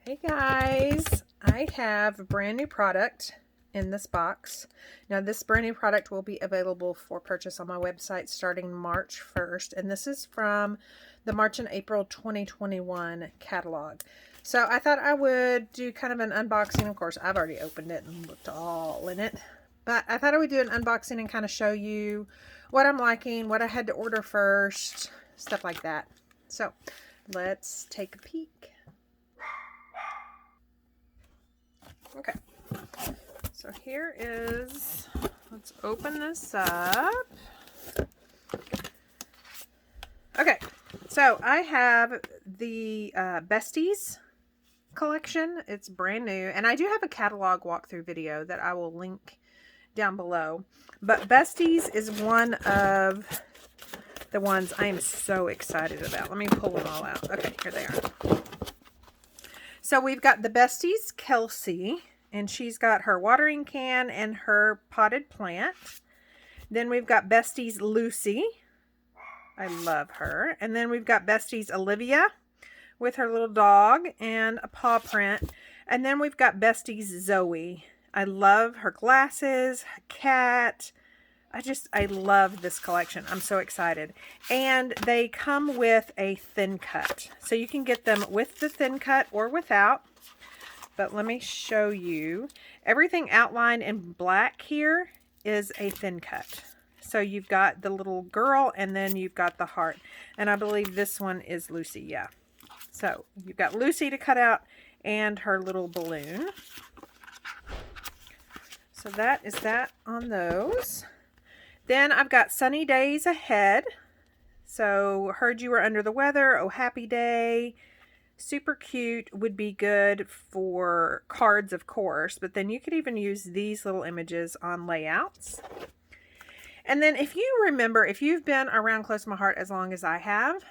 Hey guys, I have a brand new product in this box. Now this brand new product will be available for purchase on my website starting March 1st, and this is from the March and April 2021 catalog. So I thought I would do kind of an unboxing. Of course, I've already opened it and looked all in it, but I thought I would do an unboxing and kind of show you what I'm liking, what I had to order first, stuff like that. So let's take a peek. Okay, so here is, let's open this up. Okay, so I have the Besties Collection. It's brand new, and I do have a catalog walkthrough video that I will link down below. But Besties is one of the ones I am so excited about. Let me pull them all out. Okay, here they are. So we've got the Besties Kelsey, and she's got her watering can and her potted plant. Then we've got Besties Lucy. I love her. And then we've got Besties Olivia with her little dog and a paw print. And then we've got Besties Zoe. I love her glasses, cat. I love this collection. I'm so excited. And they come with a thin cut. So you can get them with the thin cut or without. But let me show you. Everything outlined in black here is a thin cut. So you've got the little girl and then you've got the heart. And I believe this one is Lucy, yeah. So you've got Lucy to cut out and her little balloon. So that is that on those. Then I've got Sunny Days Ahead. So heard you were under the weather. Oh, happy day. Super cute. Would be good for cards, of course. But then you could even use these little images on layouts. And then if you remember, if you've been around Close to My Heart as long as I have,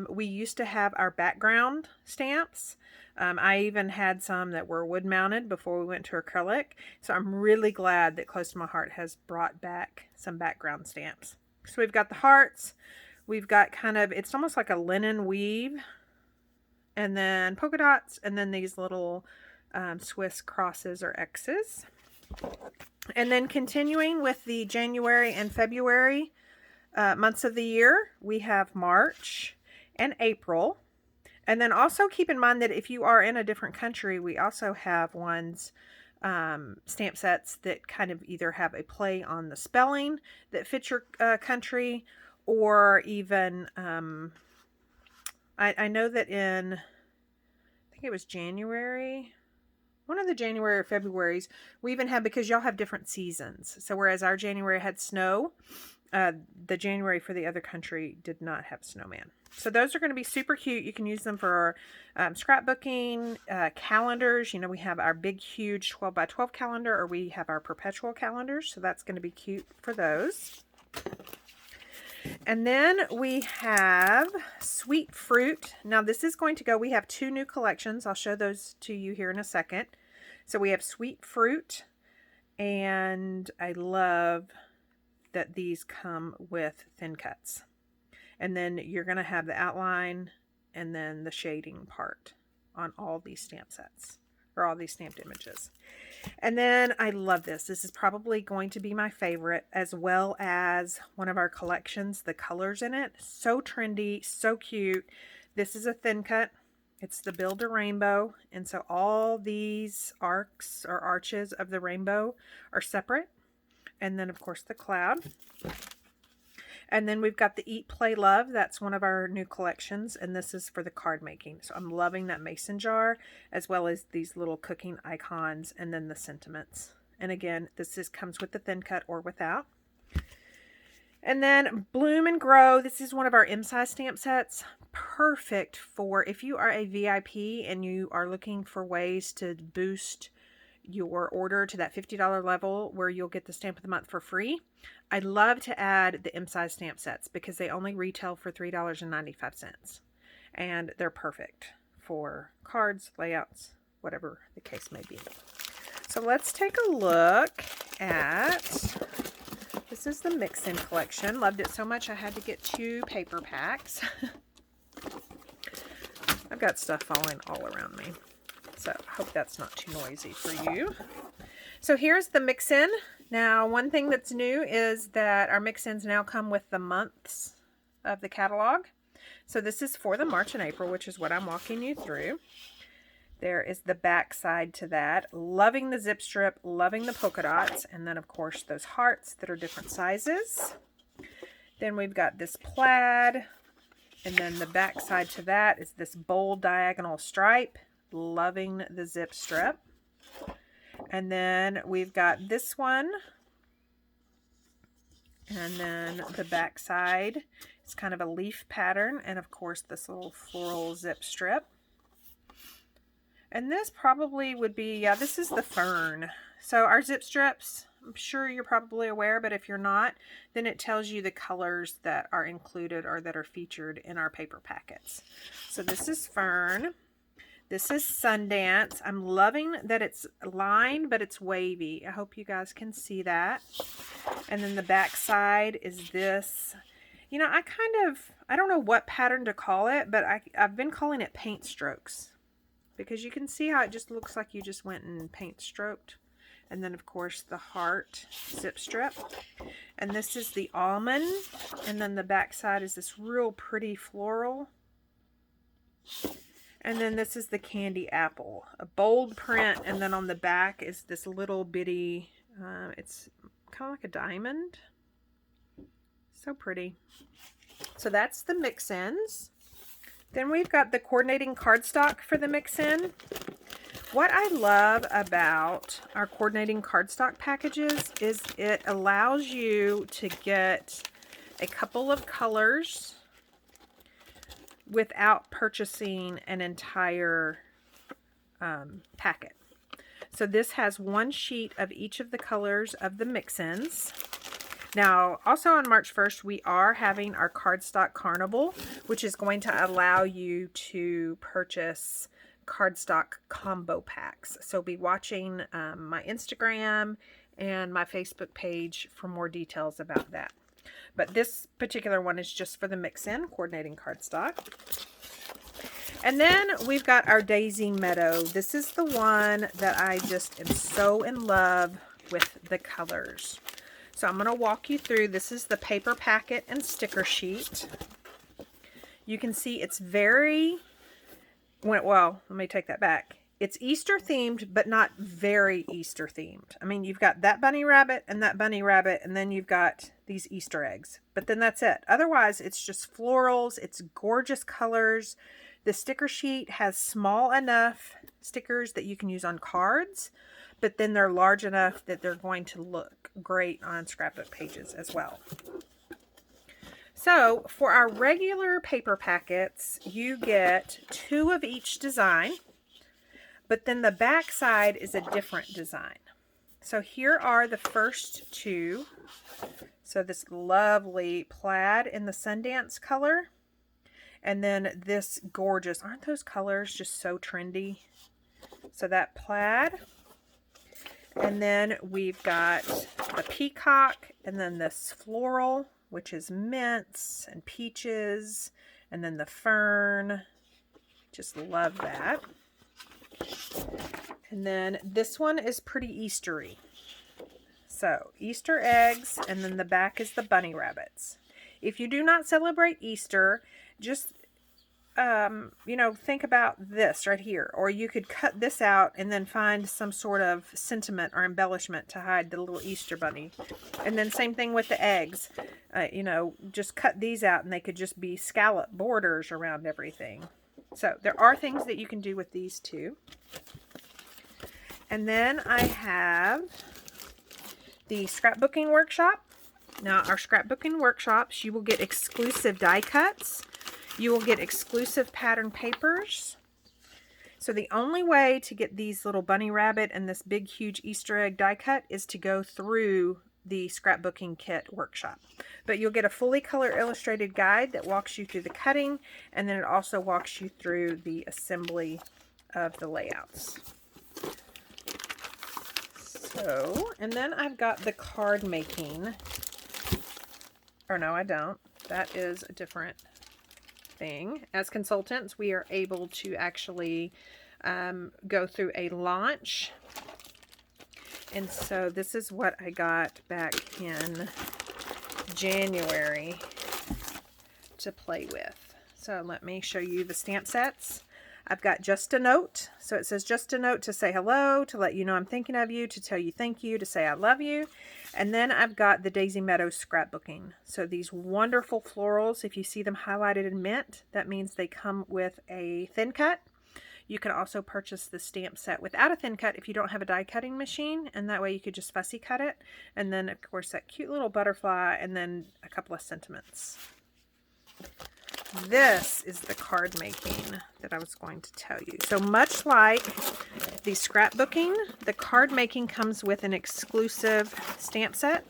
we used to have our background stamps. I even had some that were wood mounted before we went to acrylic. So I'm really glad that Close to My Heart has brought back some background stamps. So we've got the hearts. We've got kind of, it's almost like a linen weave. And then polka dots. And then these little Swiss crosses or X's. And then continuing with the January and February months of the year, we have March and April. And then also keep in mind that if you are in a different country, we also have ones, stamp sets that kind of either have a play on the spelling that fits your country, or even, I know that in, I think it was January, one of the January or Februaries, we even have, because y'all have different seasons. So whereas our January had snow, the January for the other country did not have snowman. So those are going to be super cute. You can use them for scrapbooking, calendars. You know, we have our big, huge 12 by 12 calendar, or we have our perpetual calendars. So that's going to be cute for those. And then we have Sweet Fruit. Now this is going to go, we have two new collections. I'll show those to you here in a second. So we have Sweet Fruit, and I love that these come with thin cuts. And then you're going to have the outline and then the shading part on all these stamp sets, or all these stamped images. And then I love this. This is probably going to be my favorite, as well as one of our collections. The colors in it, so trendy, so cute. This is a thin cut. It's the Build a Rainbow. And so all these arcs or arches of the rainbow are separate. And then, of course, the cloud. And then we've got the Eat, Play, Love. That's one of our new collections. And this is for the card making. So I'm loving that mason jar, as well as these little cooking icons, and then the sentiments. And again, this comes with the thin cut or without. And then Bloom and Grow. This is one of our M-size stamp sets. Perfect for if you are a VIP and you are looking for ways to boost your order to that $50 level where you'll get the stamp of the month for free. I love to add the M-size stamp sets because they only retail for $3.95, and they're perfect for cards, layouts, whatever the case may be. So let's take a look at, this is the Mix-In collection. Loved it so much I had to get 2 paper packs. I've got stuff falling all around me. So I hope that's not too noisy for you. So here's the mix-in. Now, one thing that's new is that our mix-ins now come with the months of the catalog. So this is for the March and April, which is what I'm walking you through. There is the back side to that. Loving the zip strip, loving the polka dots, and then of course those hearts that are different sizes. Then we've got this plaid, and then the back side to that is this bold diagonal stripe. Loving the zip strip. And then we've got this one, and then the back side is kind of a leaf pattern, and of course this little floral zip strip. And this probably would be, yeah, this is the Fern. So our zip strips, I'm sure you're probably aware, but if you're not, then it tells you the colors that are included or that are featured in our paper packets. So this is Fern. This is Sundance. I'm loving that it's lined, but it's wavy. I hope you guys can see that. And then the back side is this. You know, I don't know what pattern to call it, but I've been calling it paint strokes. Because you can see how it just looks like you just went and paint stroked. And then of course the heart zip strip. And this is the almond. And then the back side is this real pretty floral. And then this is the candy apple. A bold print, and then on the back is this little bitty, it's kind of like a diamond. So pretty. So that's the mix-ins. Then we've got the coordinating cardstock for the mix-in. What I love about our coordinating cardstock packages is it allows you to get a couple of colors without purchasing an entire packet. So this has one sheet of each of the colors of the mix-ins. Now, also on March 1st, we are having our Cardstock Carnival, which is going to allow you to purchase cardstock combo packs. So be watching my Instagram and my Facebook page for more details about that. But this particular one is just for the mix-in, coordinating cardstock. And then we've got our Daisy Meadow. This is the one that I just am so in love with the colors. So I'm going to walk you through. This is the paper packet and sticker sheet. You can see it's very, well, let me take that back. It's Easter themed, but not very Easter themed. I mean, you've got that bunny rabbit, and then you've got these Easter eggs. But then that's it. Otherwise, it's just florals. It's gorgeous colors. The sticker sheet has small enough stickers that you can use on cards, but then they're large enough that they're going to look great on scrapbook pages as well. So for our regular paper packets, you get 2 of each design, but then the back side is a different design. So here are the first 2. So this lovely plaid in the Sundance color, and then this gorgeous, aren't those colors just so trendy? So that plaid. And then we've got the peacock, and then this floral, which is mints and peaches, and then the fern. Just love that. And then this one is pretty Eastery. So Easter eggs, and then the back is the bunny rabbits. If you do not celebrate Easter, just think about this right here, or you could cut this out and then find some sort of sentiment or embellishment to hide the little Easter bunny. And then same thing with the eggs. Just cut these out and they could just be scallop borders around everything. So there are things that you can do with these too. And then I have the Scrapbooking Workshop. Now our Scrapbooking Workshops, you will get exclusive die cuts. You will get exclusive pattern papers. So the only way to get these little bunny rabbit and this big huge Easter egg die cut is to go through the Scrapbooking Kit Workshop. But you'll get a fully color illustrated guide that walks you through the cutting, and then it also walks you through the assembly of the layouts. So, and then I've got the card making. Or no, I don't. That is a different thing. As consultants, we are able to actually go through a launch. And so this is what I got back in January to play with. So let me show you the stamp sets. I've got Just a Note. So it says just a note to say hello, to let you know I'm thinking of you, to tell you thank you, to say I love you. And then I've got the Daisy Meadow Scrapbooking. So these wonderful florals, if you see them highlighted in mint, that means they come with a thin cut. You can also purchase the stamp set without a thin cut if you don't have a die cutting machine, and that way you could just fussy cut it. And then of course that cute little butterfly, and then a couple of sentiments. This is the card making that I was going to tell you. So much like the scrapbooking, the card making comes with an exclusive stamp set.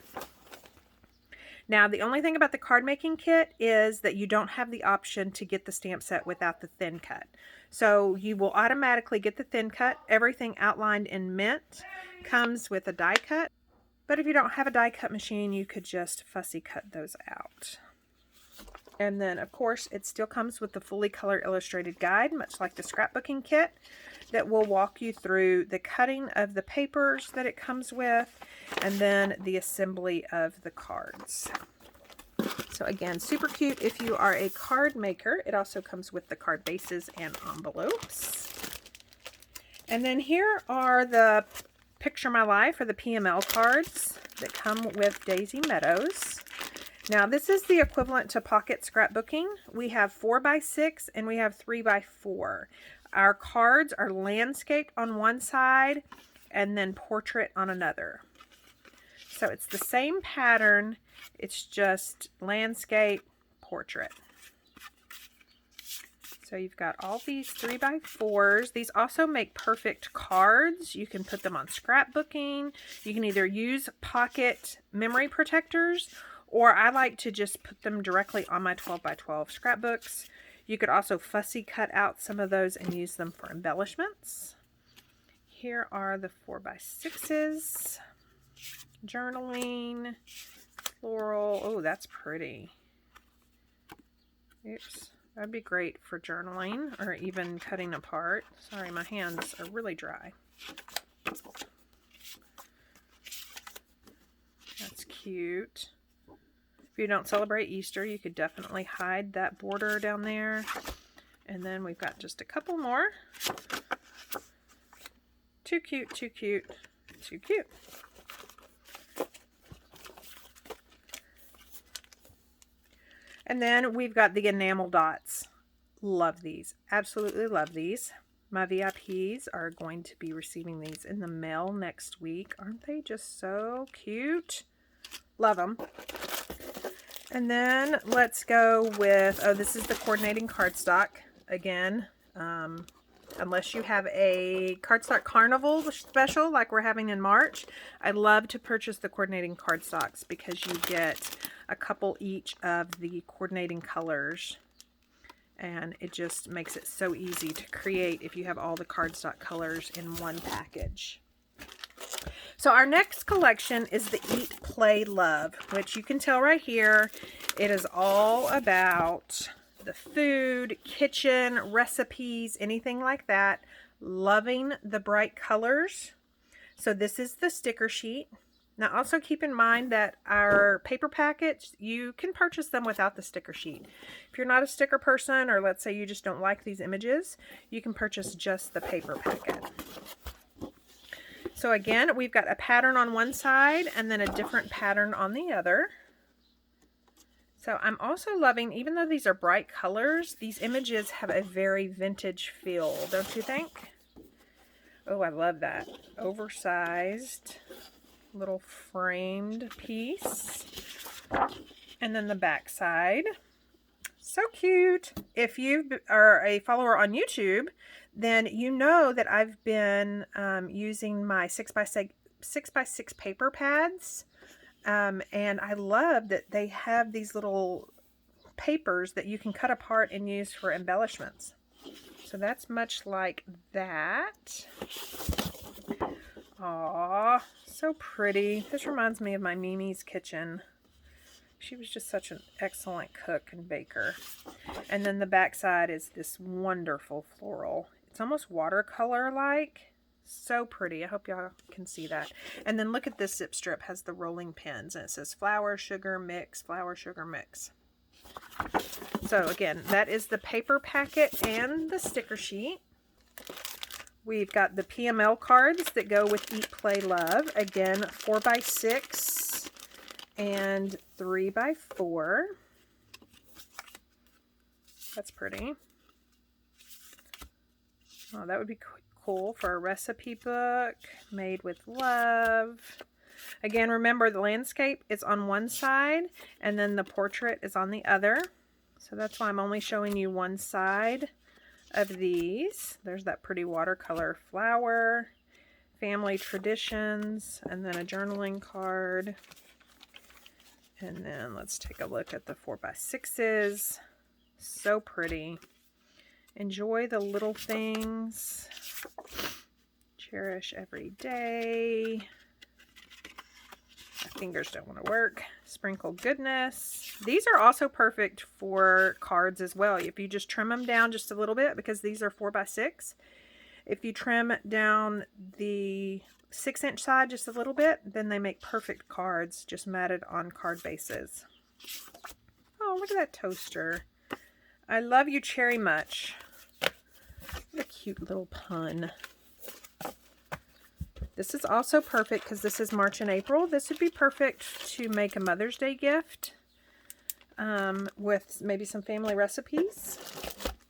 Now, the only thing about the card making kit is that you don't have the option to get the stamp set without the thin cut. So you will automatically get the thin cut. Everything outlined in mint comes with a die cut. But if you don't have a die cut machine, you could just fussy cut those out. And then, of course, it still comes with the fully color illustrated guide, much like the scrapbooking kit, that will walk you through the cutting of the papers that it comes with, and then the assembly of the cards. So again, super cute if you are a card maker. It also comes with the card bases and envelopes. And then here are the Picture My Life, or the PML cards that come with Daisy Meadows. Now this is the equivalent to pocket scrapbooking. We have 4x6 and we have 3x4. Our cards are landscaped on one side and then portrait on another. So it's the same pattern, it's just landscape, portrait. So you've got all these 3x4s. These also make perfect cards. You can put them on scrapbooking. You can either use pocket memory protectors, or I like to just put them directly on my 12x12 scrapbooks. You could also fussy cut out some of those and use them for embellishments. Here are the 4x6s. Journaling. Floral. Oh, that's pretty. Oops. That'd be great for journaling or even cutting apart. Sorry, my hands are really dry. That's cute. If you don't celebrate Easter, you could definitely hide that border down there. And then we've got just a couple more. Too cute, too cute, too cute. And then we've got the Enamel Dots. Love these. Absolutely love these. My VIPs are going to be receiving these in the mail next week. Aren't they just so cute? Love them. And then let's go with, oh, this is the coordinating cardstock. Again, unless you have a Cardstock Carnival special like we're having in March, I love to purchase the coordinating cardstocks because you get a couple each of the coordinating colors, and it just makes it so easy to create if you have all the cardstock colors in one package. So our next collection is the Eat, Play, Love, which you can tell right here, it is all about the food, kitchen, recipes, anything like that. Loving the bright colors. So this is the sticker sheet. Now also keep in mind that our paper packets, you can purchase them without the sticker sheet. If you're not a sticker person, or let's say you just don't like these images, you can purchase just the paper packet. So again, we've got a pattern on one side and then a different pattern on the other. So I'm also loving, even though these are bright colors, these images have a very vintage feel, don't you think? Oh, I love that. Oversized little framed piece. And then the back side. So cute. If you are a follower on YouTube, then you know that I've been using my 6x6 paper pads. And I love that they have these little papers that you can cut apart and use for embellishments. So that's much like that. Aww, so pretty. This reminds me of my Mimi's kitchen. She was just such an excellent cook and baker. And then the back side is this wonderful floral. It's almost watercolor-like. So pretty. I hope y'all can see that. And then look at this zip strip. Has the rolling pins. And it says flour, sugar, mix, flour, sugar, mix. So again, that is the paper packet and the sticker sheet. We've got the PML cards that go with Eat, Play, Love. Again, 4x6 and 3x4. That's pretty. Oh, that would be cool for a recipe book made with love. Again, remember the landscape is on one side and then the portrait is on the other. So that's why I'm only showing you one side of these. There's that pretty watercolor flower, family traditions, and then a journaling card. And then let's take a look at the 4x6s. So pretty. Enjoy the little things. Cherish every day. My fingers don't want to work. Sprinkle goodness. These are also perfect for cards as well. If you just trim them down just a little bit, because these are 4x6. If you trim down the 6-inch side just a little bit, then they make perfect cards just matted on card bases. Oh, look at that toaster. I love you, Cherry Much. What a cute little pun. This is also perfect because this is March and April. This would be perfect to make a Mother's Day gift with maybe some family recipes.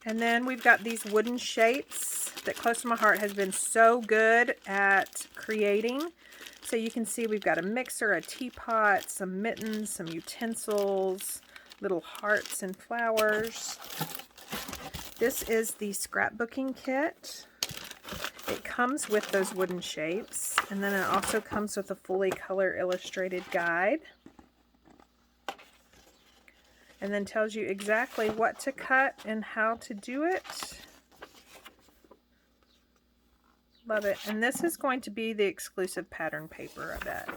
And then we've got these wooden shapes that Close to My Heart has been so good at creating. So you can see we've got a mixer, a teapot, some mittens, some utensils, little hearts and flowers. This is the scrapbooking kit. It comes with those wooden shapes, and then it also comes with a fully color illustrated guide. And then tells you exactly what to cut and how to do it. Love it. And this is going to be the exclusive pattern paper, I bet.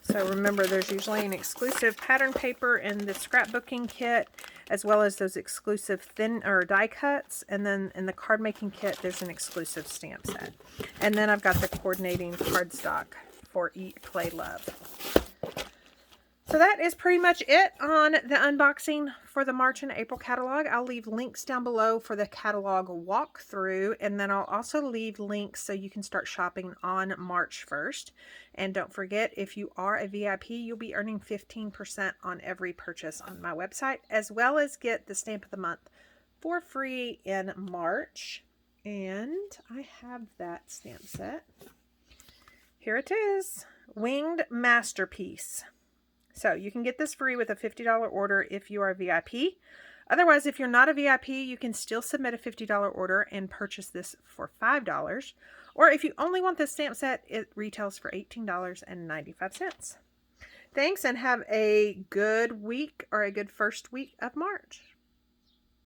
So remember, there's usually an exclusive pattern paper in the scrapbooking kit, as well as those exclusive thin or die cuts. And then in the card making kit, there's an exclusive stamp set. And then I've got the coordinating cardstock for Eat, Play, Love. So that is pretty much it on the unboxing for the March and April catalog. I'll leave links down below for the catalog walkthrough, and then I'll also leave links so you can start shopping on March 1st. And don't forget, if you are a VIP, you'll be earning 15% on every purchase on my website, as well as get the stamp of the month for free in March. And I have that stamp set. Here it is, Winged Masterpiece. So you can get this free with a $50 order if you are a VIP. Otherwise, if you're not a VIP, you can still submit a $50 order and purchase this for $5. Or if you only want this stamp set, it retails for $18.95. Thanks, and have a good week or a good first week of March.